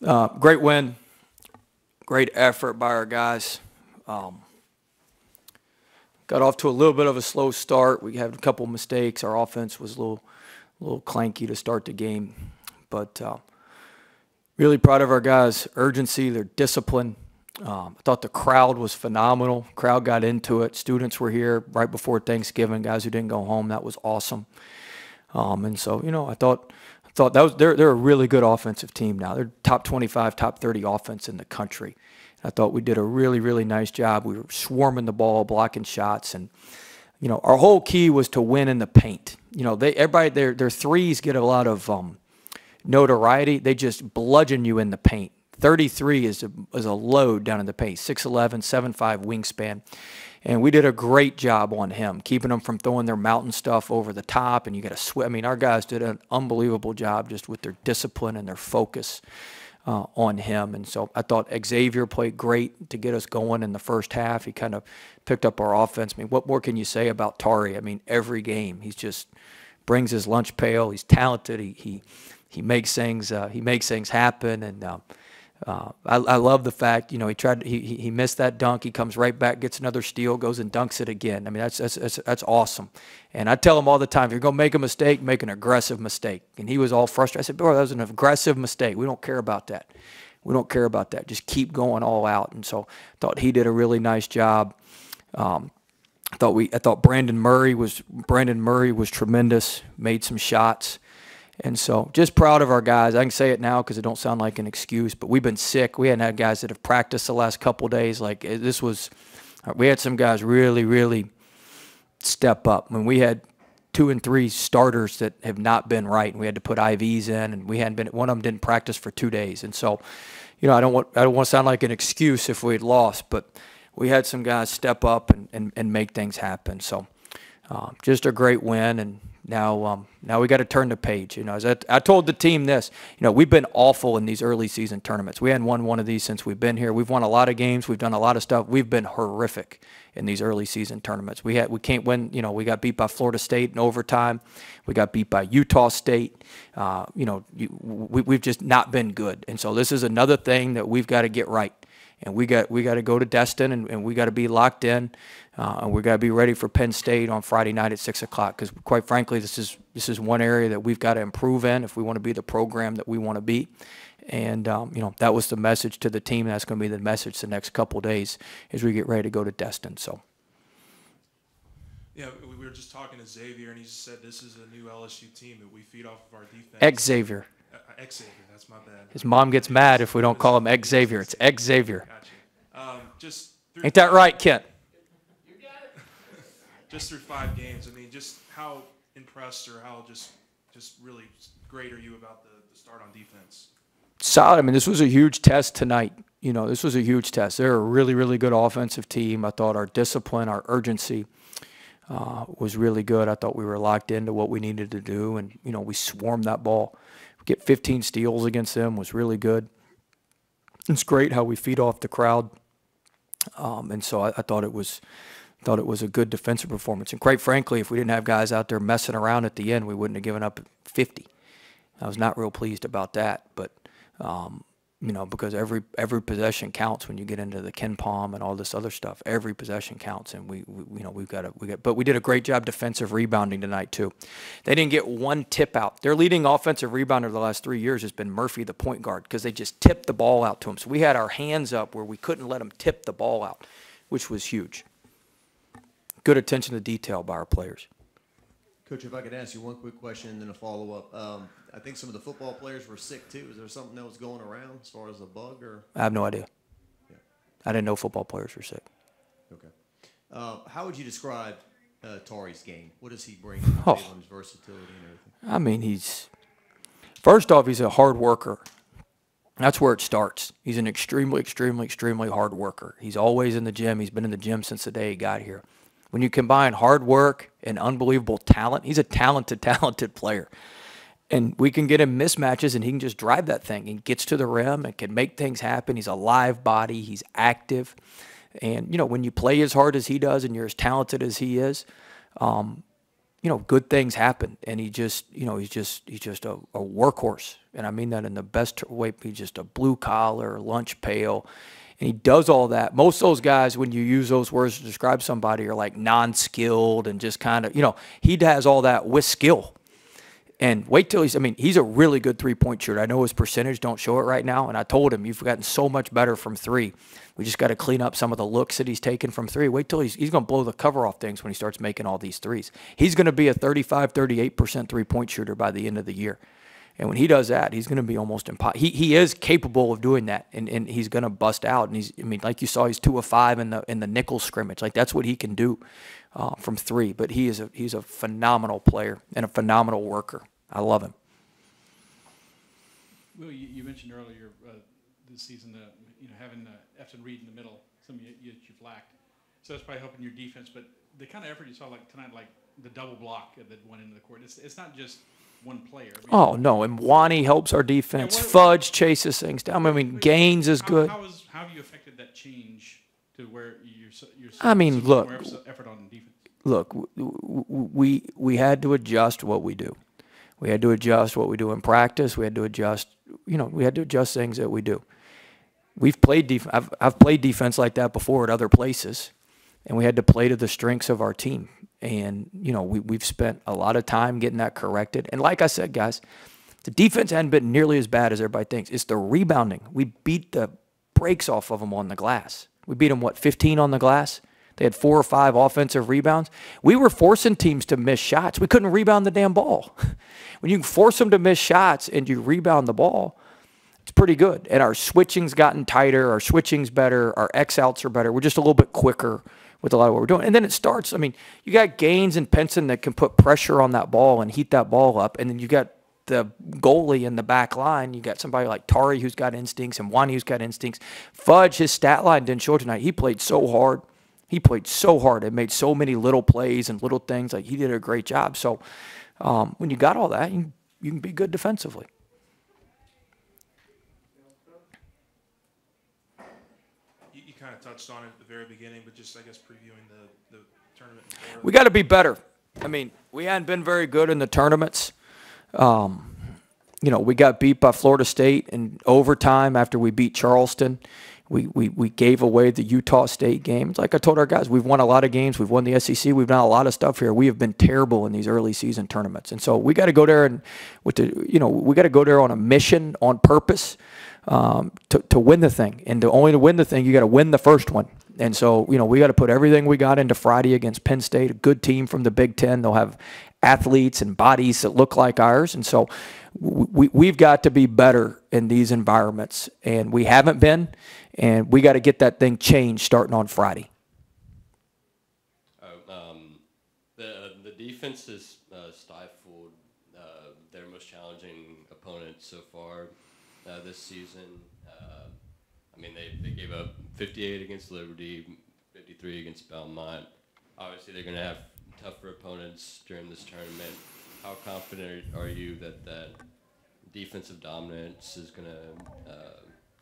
Great win, great effort by our guys. Got off to a little bit of a slow start. We had a couple mistakes. Our offense was a little clanky to start the game, but really proud of our guys' urgency, their discipline. I thought the crowd was phenomenal. Crowd got into it. Students were here right before Thanksgiving. Guys who didn't go home, that was awesome. And so, I thought that was they're a really good offensive team now. They're top 25, top 30 offense in the country. I thought we did a really, really nice job. We were swarming the ball, blocking shots, and our whole key was to win in the paint. Everybody their threes get a lot of notoriety. They just bludgeon you in the paint. 33 is a load down in the paint. 6'11", 7'5" wingspan. And we did a great job on him, keeping them from throwing their mountain stuff over the top. And you got to swim. I mean, our guys did an unbelievable job just with their discipline and their focus on him. And so I thought Xavier played great to get us going in the first half. He kind of picked up our offense. I mean, what more can you say about Tari? I mean, every game he's just brings his lunch pail. He's talented. He makes things happen. And I love the fact, he missed that dunk. He comes right back, gets another steal, goes and dunks it again. I mean, that's awesome. And I tell him all the time, if you're going to make a mistake, make an aggressive mistake. And he was all frustrated. I said, bro, that was an aggressive mistake. We don't care about that. We don't care about that. Just keep going all out. And so I thought he did a really nice job. I thought Brandon Murray was tremendous, made some shots. And so just proud of our guys. I can say it now because it don't sound like an excuse, but we've been sick. We hadn't had guys that have practiced the last couple of days. We had some guys really, really step up. I mean, we had 2 and 3 starters that have not been right, and we had to put IVs in, and one of them didn't practice for 2 days. And so, I don't want to sound like an excuse if we had lost, but we had some guys step up and make things happen. So just a great win, and now we got to turn the page. As I told the team this, we've been awful in these early season tournaments. We hadn't won one of these since we've been here. We've won a lot of games. We've done a lot of stuff. We've been horrific in these early season tournaments. We can't win. We got beat by Florida State in overtime. We got beat by Utah State. We've just not been good. And so this is another thing that we've got to get right. And we got to go to Destin, and we got to be locked in, and we got to be ready for Penn State on Friday night at 6 o'clock. Because quite frankly, this is one area that we've got to improve in if we want to be the program that we want to be. And that was the message to the team. That's going to be the message the next couple of days as we get ready to go to Destin. So. Yeah, we were just talking to Xavier, and he just said this is a new LSU team that we feed off of our defense. Xavier. Xavier, that's my bad. His mom gets mad if we don't call him Xavier. It's Xavier. Gotcha. Ain't that right, Kent? You got it. Just through 5 games, I mean, just how impressed or how just really great are you about the start on defense? Solid. I mean, this was a huge test tonight. This was a huge test. They're a really, really good offensive team. I thought our discipline, our urgency was really good. I thought we were locked into what we needed to do, and, we swarmed that ball. Get 15 steals against them was really good. It's great how we feed off the crowd, and so I thought it was a good defensive performance. And quite frankly, if we didn't have guys out there messing around at the end, we wouldn't have given up 50. I was not real pleased about that, but because every possession counts when you get into the Ken Palm and all this other stuff. Every possession counts, and but we did a great job defensive rebounding tonight too. They didn't get one tip out. Their leading offensive rebounder the last 3 years has been Murphy, the point guard, because they just tipped the ball out to him. So we had our hands up where we couldn't let them tip the ball out, which was huge. Good attention to detail by our players. Coach, if I could ask you one quick question and then a follow-up. I think some of the football players were sick too. Is there something that was going around as far as a bug? Or? I have no idea. Yeah. I didn't know football players were sick. Okay. How would you describe Tari's game? What does he bring to the table in his versatility and everything? I mean, first off, he's a hard worker. That's where it starts. He's an extremely, extremely, extremely hard worker. He's always in the gym. He's been in the gym since the day he got here. When you combine hard work and unbelievable talent, he's a talented, talented player. And we can get him mismatches, and he can just drive that thing. He gets to the rim and can make things happen. He's a live body. He's active. And, when you play as hard as he does and you're as talented as he is, good things happen, and he's just a workhorse, and I mean that in the best way. He's just a blue collar, lunch pail, and he does all that. Most of those guys, when you use those words to describe somebody, are like non-skilled and just kind of, he has all that with skill. And wait till he's a really good three-point shooter. I know his percentage don't show it right now, and I told him, you've gotten so much better from three. We just got to clean up some of the looks that he's taken from three. Wait till he's going to blow the cover off things when he starts making all these threes. He's going to be a 35, 38% three-point shooter by the end of the year. And when he does that, he's going to be almost impossible. He is capable of doing that, and he's going to bust out. And like you saw, he's 2 of 5 in the nickel scrimmage. Like, that's what he can do from three. But he's a phenomenal player and a phenomenal worker. I love him. Will, you mentioned earlier this season, having Efton Reed in the middle, some you've lacked. So that's probably helping your defense. But the kind of effort you saw like tonight, like the double block that went into the court, it's not just one player. Oh, no, and Wani helps our defense. Fudge chases things down. Gaines is good. How have you affected that change to where you're look, more effort on defense? Look, we had to adjust what we do. We had to adjust what we do in practice. We had to adjust, we had to adjust things that we do. We've played I've played defense like that before at other places, and we had to play to the strengths of our team. And, we've spent a lot of time getting that corrected. And like I said, guys, the defense hadn't been nearly as bad as everybody thinks. It's the rebounding. We beat the brakes off of them on the glass. We beat them, 15 on the glass? They had 4 or 5 offensive rebounds. We were forcing teams to miss shots. We couldn't rebound the damn ball. When you can force them to miss shots and you rebound the ball, it's pretty good. And our switching's gotten tighter. Our switching's better. Our X-outs are better. We're just a little bit quicker with a lot of what we're doing. And then it starts, you got Gaines and Penson that can put pressure on that ball and heat that ball up. And then you got the goalie in the back line. You got somebody like Tari who's got instincts and Wani who's got instincts. Fudge, his stat line didn't show tonight. He played so hard. He played so hard and made so many little plays and little things. Like, he did a great job. So when you got all that, you can be good defensively. You kind of touched on it at the very beginning, but just, I guess, previewing the tournament. We got to be better. We hadn't been very good in the tournaments. We got beat by Florida State in overtime after we beat Charleston. We gave away the Utah State game. It's like I told our guys, we've won a lot of games. We've won the SEC. We've done a lot of stuff here. We have been terrible in these early season tournaments. And so we got to go there and we got to go there on a mission, on purpose, to win the thing. And to win the thing, you got to win the first one. And so, we got to put everything we got into Friday against Penn State, a good team from the Big Ten. They'll have athletes and bodies that look like ours. And so we've got to be better in these environments. And we haven't been. And we got to get that thing changed starting on Friday. The defense has stifled their most challenging opponents so far this season. They gave up 58 against Liberty, 53 against Belmont. Obviously, they're going to have tougher opponents during this tournament. How confident are you that defensive dominance is going to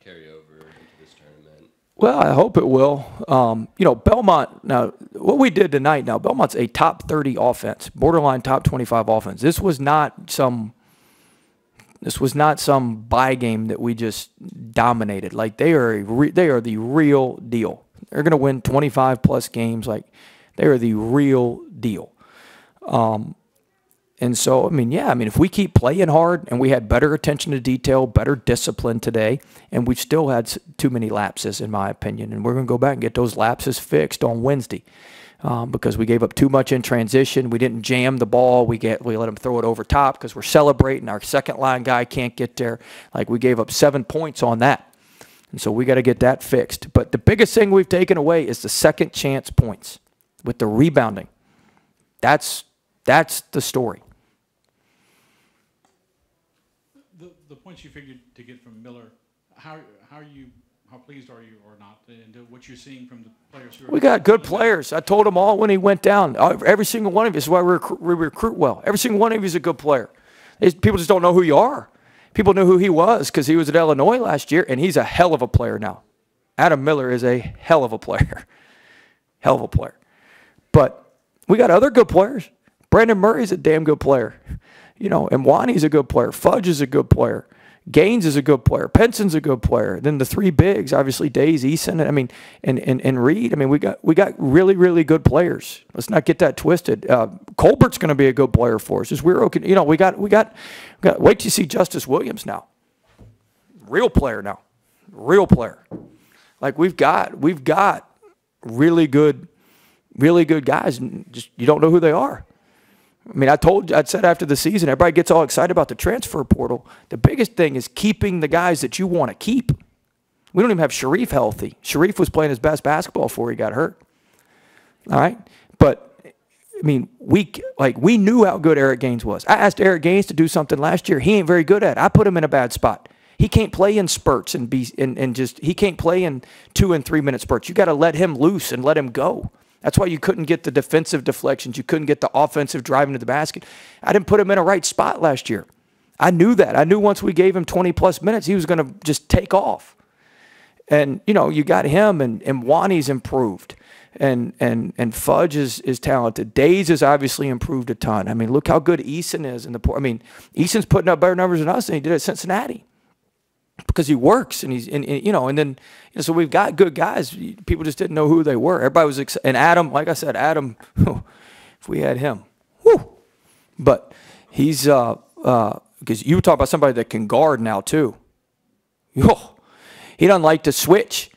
carry over into this tournament? Well, I hope it will. Belmont, now, what we did tonight, Belmont's a top 30 offense, borderline top 25 offense. This was not some bye game that we just dominated. Like, they are the real deal. They're going to win 25-plus games. Like, they are the real deal. And so, if we keep playing hard and we had better attention to detail, better discipline today, and we've still had too many lapses, in my opinion, and we're going to go back and get those lapses fixed on Wednesday because we gave up too much in transition. We didn't jam the ball. We let them throw it over top because we're celebrating. Our second-line guy can't get there. Like, we gave up 7 points on that. And so we got to get that fixed. But the biggest thing we've taken away is the second chance points with the rebounding. That's the story. The points you figured to get from Miller, how pleased are you or not, and what you're seeing from the players who are? We got good players. I told them all when he went down. Every single one of you is why we recruit well. Every single one of you is a good player. People just don't know who you are. People knew who he was because he was at Illinois last year, and he's a hell of a player now. Adam Miller is a hell of a player. Hell of a player. But we got other good players. Brandon Murray's a damn good player. You know, and Wani's a good player. Fudge is a good player. Gaines is a good player. Penson's a good player. Then the three bigs, obviously Days, Eason, I mean, and Reed. I mean, we got really, really good players. Let's not get that twisted. Colbert's going to be a good player for us. As we're okay, you know, we got. Wait till you see Justice Williams now. Real player now. Real player. Like we've got really good guys, and just you don't know who they are. I mean, I'd said after the season, everybody gets all excited about the transfer portal. The biggest thing is keeping the guys that you want to keep. We don't even have Sharif healthy. Sharif was playing his best basketball before he got hurt. All right? But, I mean, we knew how good Eric Gaines was. I asked Eric Gaines to do something last year he ain't very good at. I put him in a bad spot. He can't play in spurts and he can't play in 2 and 3 minute spurts. You got to let him loose and let him go. That's why you couldn't get the defensive deflections. You couldn't get the offensive driving to the basket. I didn't put him in a right spot last year. I knew that. I knew once we gave him 20-plus minutes, he was going to just take off. And, you know, you got him, and Wani's improved. And Fudge is talented. Days has obviously improved a ton. I mean, look how good Eason is. I mean, Eason's putting up better numbers than us, and he did it at Cincinnati. Because he works, and so we've got good guys. People just didn't know who they were. Everybody was and Adam, like I said, Adam, if we had him, whew. But he's because you talk about somebody that can guard now too. He doesn't like to switch.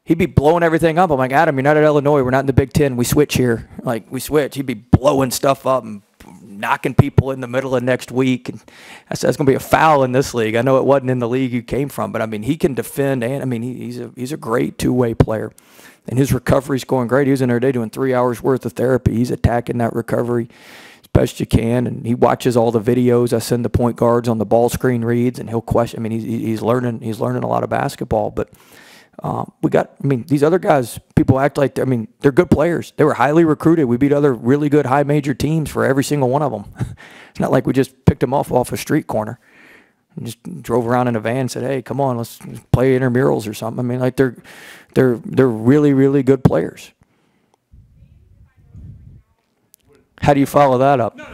He'd be blowing everything up. I'm like, Adam, you're not at Illinois. We're not in the Big Ten. We switch here. Like we switch. He'd be blowing stuff up and knocking people in the middle of next week. And I said, it's going to be a foul in this league. I know it wasn't in the league you came from, but I mean, he can defend, and I mean, he's a great two-way player. And his recovery's going great. He was in there today doing 3 hours worth of therapy. He's attacking that recovery as best you can, and he watches all the videos. I send the point guards on the ball screen reads, and he'll question. I mean, he's learning a lot of basketball, but these other guys, people act like, they're good players. They were highly recruited. We beat other really good high major teams for every single one of them. It's not like we just picked them off a street corner and just drove around in a van and said, hey, come on, let's play intramurals or something. I mean, like they're really, really good players. How do you follow that up? No.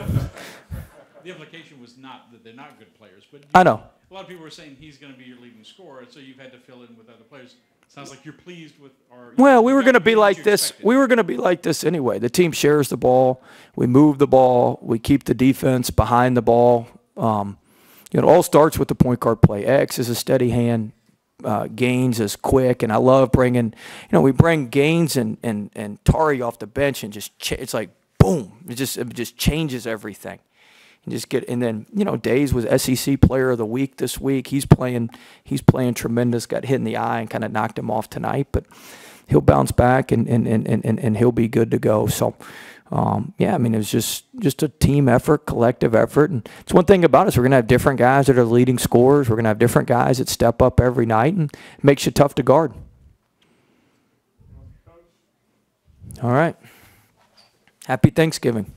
The implication was not that they're not good players, but I know. A lot of people were saying he's going to be your leading scorer, so you've had to fill in with other players. Sounds like you're pleased with our. Well, we were going to be like this. We were going to be like this anyway. The team shares the ball. We move the ball. We keep the defense behind the ball. It all starts with the point guard play. X is a steady hand. Gaines is quick, and I love bringing. We bring Gaines and Tari off the bench, and it's like boom. It just changes everything. And then Days was SEC Player of the Week this week. He's playing tremendous. Got hit in the eye and kind of knocked him off tonight, but he'll bounce back and he'll be good to go. So, it was just a team effort, collective effort, and it's one thing about us. We're gonna have different guys that are leading scorers. We're gonna have different guys that step up every night, and it makes you tough to guard. All right. Happy Thanksgiving.